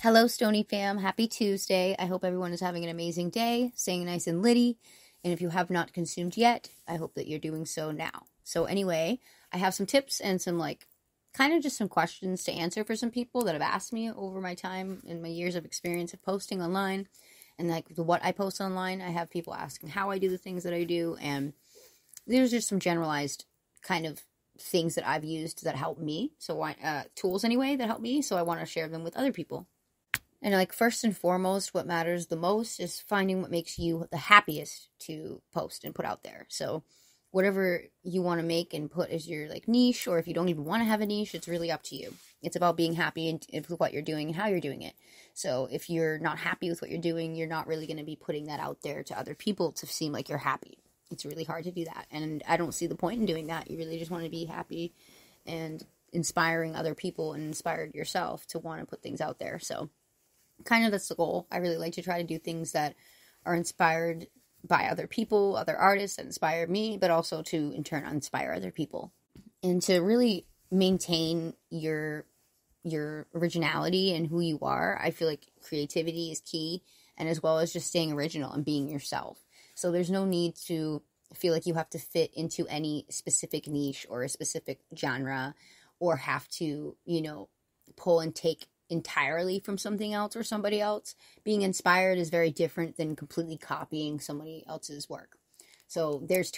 Hello, Stony fam. Happy Tuesday. I hope everyone is having an amazing day, staying nice and litty. And if you have not consumed yet, I hope that you're doing so now. So anyway, I have some tips and some kind of just some questions to answer for some people that have asked me over my time and my years of experience of posting online. And what I post online, I have people asking how I do the things that I do. And there's just some generalized kind of things that I've used that help me. So tools anyway that help me. So I want to share them with other people. And first and foremost, what matters the most is finding what makes you the happiest to post and put out there. So whatever you want to make and put as your niche, or if you don't even want to have a niche, it's really up to you. It's about being happy with what you're doing and how you're doing it. So if you're not happy with what you're doing, you're not really going to be putting that out there to other people to seem like you're happy. It's really hard to do that. And I don't see the point in doing that. You really just want to be happy and inspiring other people and inspired yourself to want to put things out there. So kind of that's the goal. I really like to try to do things that are inspired by other people, other artists that inspire me, but also to in turn inspire other people. And to really maintain your originality and who you are, I feel like creativity is key, and as well as just staying original and being yourself. So there's no need to feel like you have to fit into any specific niche or a specific genre, or have to, pull and take entirely from something else or somebody else. Being inspired is very different than completely copying somebody else's work. So those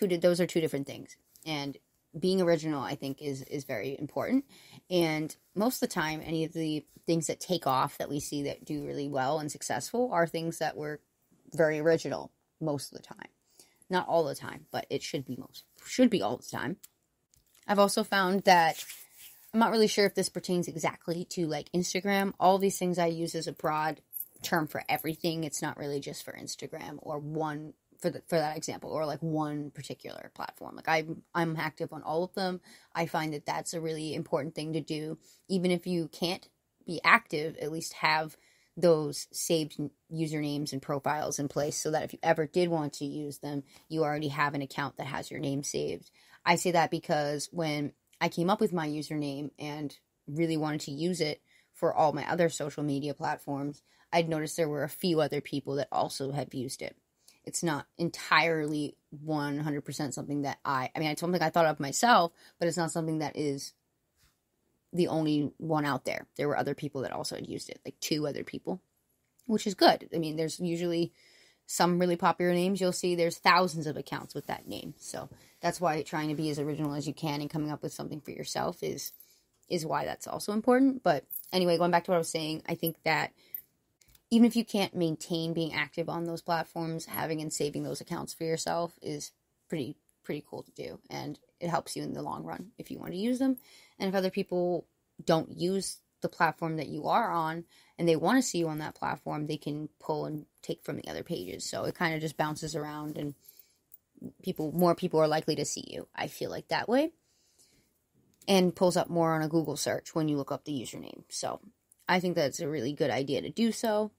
are two different things. And being original, I think, is very important. And most of the time, any of the things that take off that we see that do really well and successful are things that were very original most of the time. Not all the time, but it should be all the time. I've also found that I'm not really sure if this pertains exactly to Instagram. All these things I use as a broad term for everything. It's not really just for Instagram or one for that example, or one particular platform. I'm active on all of them. I find that that's a really important thing to do. Even if you can't be active, at least have those saved usernames and profiles in place, so that if you ever did want to use them, you already have an account that has your name saved. I say that because when I came up with my username and really wanted to use it for all my other social media platforms, I'd noticed there were a few other people that also had used it. It's not entirely 100% something that it's something I thought of myself, but it's not something that is the only one out there. There were other people that also had used it, 2 other people, which is good. There's usually some really popular names. You'll see there's thousands of accounts with that name. So that's why trying to be as original as you can and coming up with something for yourself is why that's also important. But anyway, going back to what I was saying, I think that even if you can't maintain being active on those platforms, having and saving those accounts for yourself is pretty cool to do. And it helps you in the long run if you want to use them. And if other people don't use the platform that you are on and they want to see you on that platform, they can pull and take from the other pages. So it kind of just bounces around, and more people are likely to see you, I feel like, that way, and pulls up more on a Google search when you look up the username. So I think that's a really good idea to do so,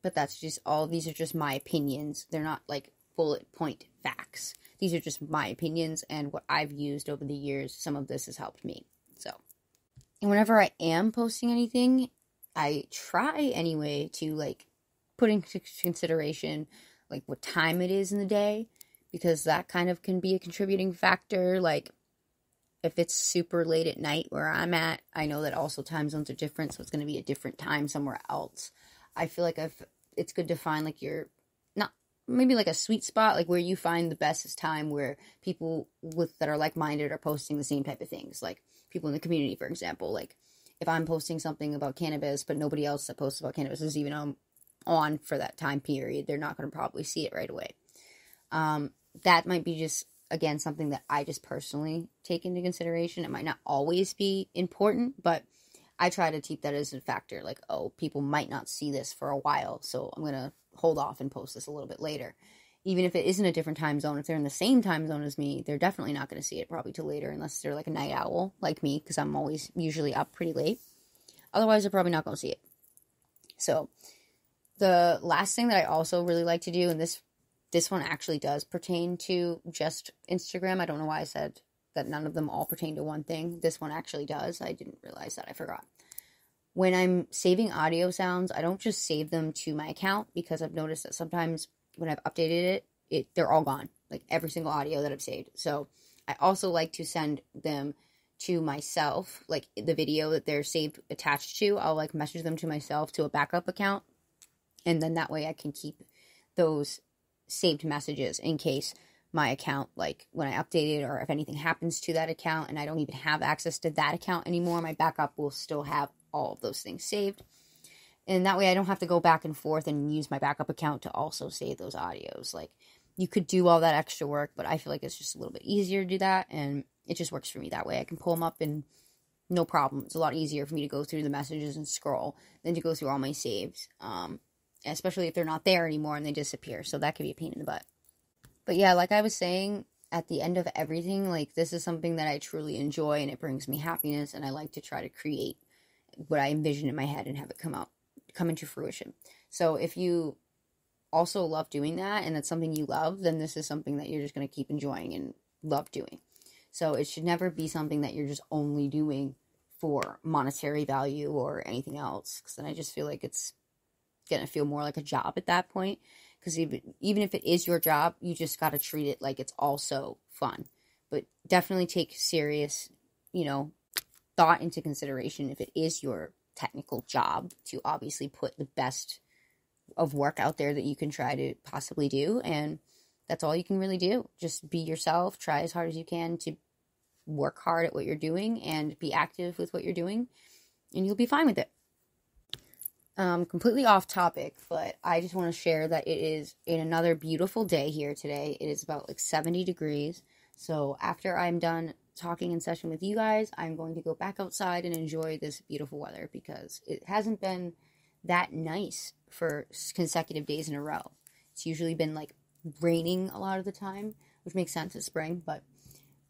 but these are just my opinions. They're not bullet point facts. These are just my opinions and what I've used over the years. Some of this has helped me. So, and whenever I am posting anything, I try anyway to put into consideration what time it is in the day, because that kind of can be a contributing factor. If it's super late at night where I'm at, I know that also time zones are different, so it's going to be a different time somewhere else. I feel like it's good to find your, not maybe a sweet spot, where you find the best time where people that are like-minded are posting the same type of things, people in the community, for example. If I'm posting something about cannabis, but nobody else that posts about cannabis is even on for that time period, they're not going to probably see it right away. That might be just, again, something that I just personally take into consideration. It might not always be important, but I try to keep that as a factor. People might not see this for a while, so I'm going to hold off and post this a little bit later. Even if it isn't a different time zone, if they're in the same time zone as me, they're definitely not going to see it probably till later, unless they're a night owl like me, because I'm always usually up pretty late. Otherwise, they're probably not going to see it. So the last thing that I also really like to do, and this one actually does pertain to just Instagram. I don't know why I said that none of them all pertain to one thing. This one actually does. I didn't realize that. I forgot. when I'm saving audio sounds, I don't just save them to my account, because I've noticed that sometimes when I've updated it, they're all gone, like every single audio that I've saved. So I also like to send them to myself, like the video that they're saved attached to. I'll like message them to myself to a backup account, and then that way I can keep those saved messages in case my account, like when I update it, or if anything happens to that account and I don't even have access to that account anymore, my backup will still have all of those things saved. And that way I don't have to go back and forth and use my backup account to also save those audios. Like, you could do all that extra work, but I feel like it's just a little bit easier to do that, and it just works for me that way. I can pull them up and no problem. It's a lot easier for me to go through the messages and scroll than to go through all my saves, especially if they're not there anymore and they disappear. So that could be a pain in the butt. But yeah, like I was saying, at the end of everything, like, this is something that I truly enjoy, and it brings me happiness, and I like to try to create what I envision in my head and have it come into fruition. So if you also love doing that, and that's something you love, then this is something that you're just going to keep enjoying and love doing. So it should never be something that you're just only doing for monetary value or anything else, because then I just feel like it's going to feel more like a job at that point. Because even if it is your job, you just got to treat it like it's also fun. But definitely take serious, thought into consideration if it is your technical job, to obviously put the best of work out there that you can try to possibly do. And that's all you can really do. Just be yourself, try as hard as you can to work hard at what you're doing, and be active with what you're doing, and you'll be fine with it. Completely off topic, but I just want to share that it is another beautiful day here today. It is about like 70 degrees. So after I'm done talking in session with you guys, I'm going to go back outside and enjoy this beautiful weather, because it hasn't been that nice for consecutive days in a row. It's usually been like raining a lot of the time, which makes sense, it's spring, but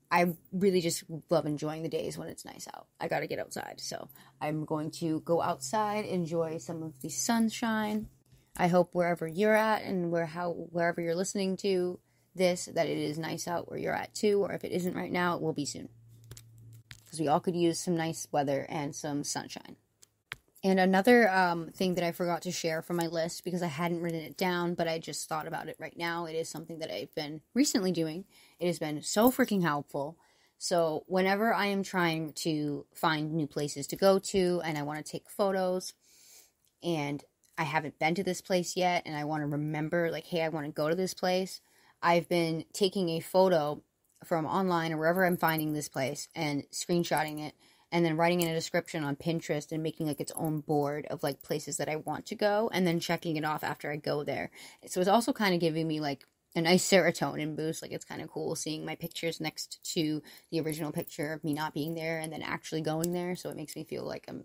I really just love enjoying the days when it's nice out. I gotta get outside, so I'm going to go outside, enjoy some of the sunshine. I hope wherever you're at, and wherever you're listening to this, that it is nice out where you're at too, or if it isn't right now, it will be soon. Because we all could use some nice weather and some sunshine. And another thing that I forgot to share from my list, because I hadn't written it down, but I just thought about it right now. It is something that I've been recently doing. It has been so freaking helpful. So whenever I am trying to find new places to go to, and I want to take photos, and I haven't been to this place yet, and I want to remember, like, hey, I want to go to this place, I've been taking a photo from online or wherever I'm finding this place and screenshotting it, and then writing in a description on Pinterest and making like its own board of like places that I want to go, and then checking it off after I go there. So it's also kind of giving me like a nice serotonin boost. Like, it's kind of cool seeing my pictures next to the original picture of me not being there and then actually going there. So it makes me feel like I'm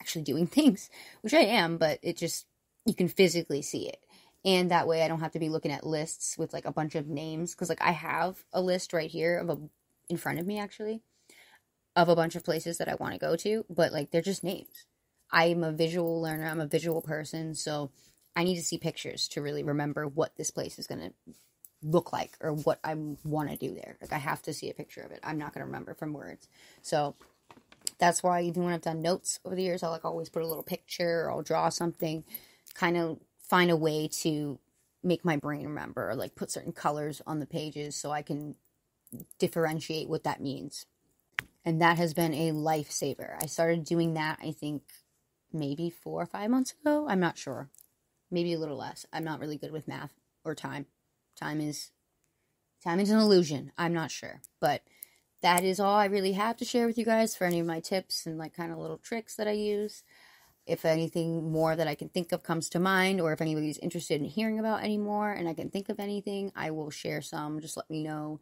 actually doing things, which I am, but it just, you can physically see it. And that way I don't have to be looking at lists with like a bunch of names, because like I have a list right here in front of me actually, of a bunch of places that I want to go to, but like they're just names. I'm a visual learner, I'm a visual person, so I need to see pictures to really remember what this place is going to look like, or what I want to do there. Like, I have to see a picture of it. I'm not going to remember from words. So that's why even when I've done notes over the years, I'll like always put a little picture, or I'll draw something, kind of find a way to make my brain remember, or like put certain colors on the pages so I can differentiate what that means. And that has been a lifesaver. I started doing that, I think, maybe 4 or 5 months ago. I'm not sure. Maybe a little less. I'm not really good with math or time. Time is an illusion. I'm not sure. But that is all I really have to share with you guys for any of my tips and like kind of little tricks that I use. If anything more that I can think of comes to mind, or if anybody's interested in hearing about any more and I can think of anything, I will share some. Just let me know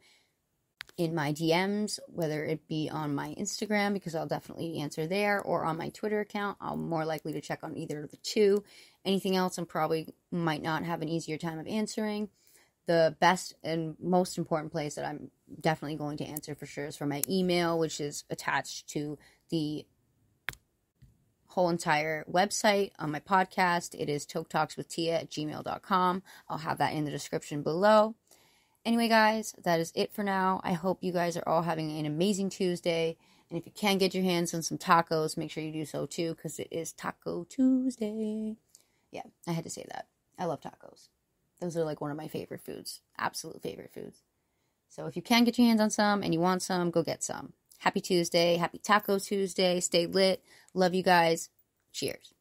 in my DMs, whether it be on my Instagram, because I'll definitely answer there, or on my Twitter account. I'm more likely to check on either of the two. Anything else, I'm probably might not have an easier time of answering. The best and most important place that I'm definitely going to answer for sure is from my email, which is attached to the whole entire website on my podcast. It is toketalkswithtia@gmail.com. I'll have that in the description below. Anyway, guys, that is it for now. I hope you guys are all having an amazing Tuesday, And if you can get your hands on some tacos, make sure you do so too, because it is Taco Tuesday. Yeah, I had to say that. I love tacos. Those are like one of my favorite foods. Absolute favorite foods. So if you can get your hands on some and you want some, go get some. Happy Tuesday. Happy Taco Tuesday. Stay lit. Love you guys. Cheers.